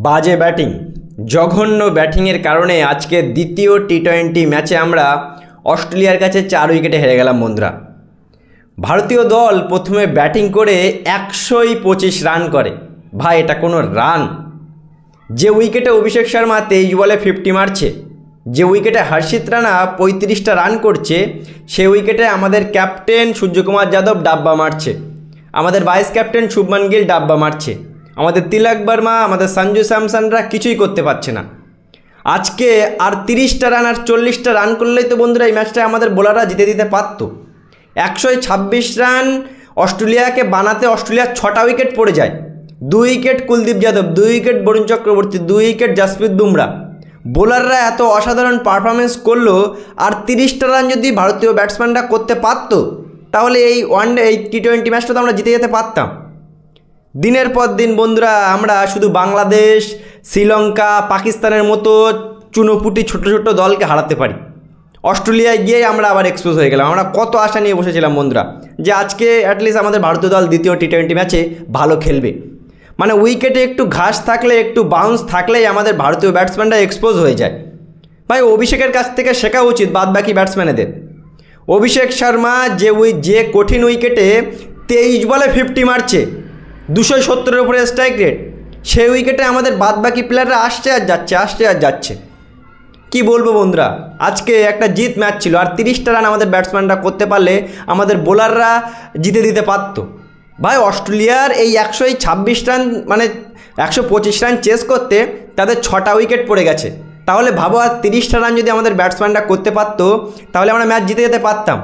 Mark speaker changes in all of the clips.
Speaker 1: বাজে ব্যাটিং, জঘন্য ব্যাটিংয়ের কারণে আজকে দ্বিতীয় টি-20 ম্যাচে আমরা অস্ট্রেলিয়ার কাছে 4 উইকেটে হেরে গেলাম বন্ধুরা। ভারতীয় দল প্রথমে ব্যাটিং করে 125 রান করে। ভাই, এটা কোনো রান? যে উইকেটে অভিষেক শর্মা 23 বলে 50 মারছে, যে উইকেটে হর্ষিত রানা 35টা রান করছে, সেই উইকেটে আমাদের ক্যাপ্টেন সূর্যকুমার যাদব ডাব্বা মারছে, আমাদের ভাইস ক্যাপ্টেন শুভমান গিল ডাব্বা মারছে, আমাদের তিলক বর্মা, আমাদের সঞ্জু স্যামসনরা কিছুই করতে পারছে না। আজকে আর 30টা রান আর 40টা রান করলেই তো বন্ধুরা এই ম্যাচটা আমাদের বোলাররা জিতে দিতে পারত। 126 রান অস্ট্রেলিয়াকে বানাতে অস্ট্রেলিয়ার 6টা উইকেট পড়ে যায়। 2 wicket Kuldeep Yadav, 2 wicket Varun Chakravarthy, 2 wicket Jasprit Bumrah. বোলাররা এত অসাধারণ পারফরমেন্স করলো, আর 30টা রান যদি ভারতীয় ব্যাটসম্যানরা করতে পারত, তাহলে এই টি-20 ম্যাচটা তো আমরা জিতে যেতে পারতাম। দিনের পর দিন বন্ধুরা আমরা শুধু বাংলাদেশ, শ্রীলঙ্কা, পাকিস্তানের মতো চুনোপুটি ছোট ছোট দলকে হারাতে পারি। অস্ট্রেলিয়ায় গিয়ে আমরা আবার এক্সপোজ হয়ে গেলাম। আমরা কত আশা নিয়ে বসেছিলাম বন্ধুরা যে আজকে অ্যাটলিস্ট আমাদের ভারতীয় দল দ্বিতীয় টি-20 ম্যাচে ভালো খেলবে। মানে উইকেটে একটু ঘাস থাকলে, একটু বাউন্স থাকলেই আমাদের ভারতীয় ব্যাটসম্যানরা এক্সপোজ হয়ে যায়। ভাই, অভিষেকের কাছ থেকে শেখা উচিত বাদবাকি ব্যাটসম্যানেদের। অভিষেক শর্মা যে কঠিন উইকেটে 23 বলে 50 মারছে, 270-এর উপরে স্ট্রাইক রেট, সেই উইকেটে আমাদের বাদবাকি প্লেয়াররা আসছে আর যাচ্ছে। কি বলবো বন্ধুরা, আজকে একটা জিত ম্যাচ ছিল, আর 30টা রান আমাদের ব্যাটসম্যানরা করতে পারলে আমাদের বোলাররা জিতে দিতে পারতো। ভাই, অস্ট্রেলিয়ার এই 126 রান মানে 125 রান চেস করতে তাদের 6টা উইকেট পড়ে গেছে। তাহলে ভাবো, আর 30টা রান যদি আমাদের ব্যাটসম্যানরা করতে পারতো, তাহলে আমরা ম্যাচ জিতে যেতে পারতাম।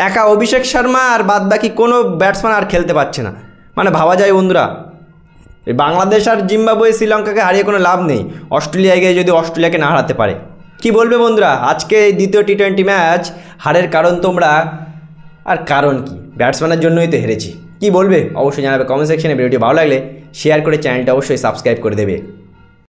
Speaker 1: একা অভিষেক শর্মা আর বাদবাকি কোনো ব্যাটসম্যান আর খেলতে পারছে না। মানে ভাবা যায় বন্ধুরা, এই বাংলাদেশ আর জিম্বাবুয়ে, শ্রীলঙ্কাকে হারিয়ে কোনো লাভ নেই অস্ট্রেলিয়ায় গিয়ে যদি অস্ট্রেলিয়াকে না হারাতে পারে। কি বলবে বন্ধুরা, আজকে এই দ্বিতীয় টি-20 ম্যাচ হারের কারণ তোমরা, আর কারণ কি? ব্যাটসম্যানের জন্যই তো হেরেছি। কি বলবে অবশ্যই জানাবে কমেন্ট সেকশনে। ভিডিওটি ভালো লাগলে শেয়ার করে চ্যানেলটা অবশ্যই সাবস্ক্রাইব করে দেবে।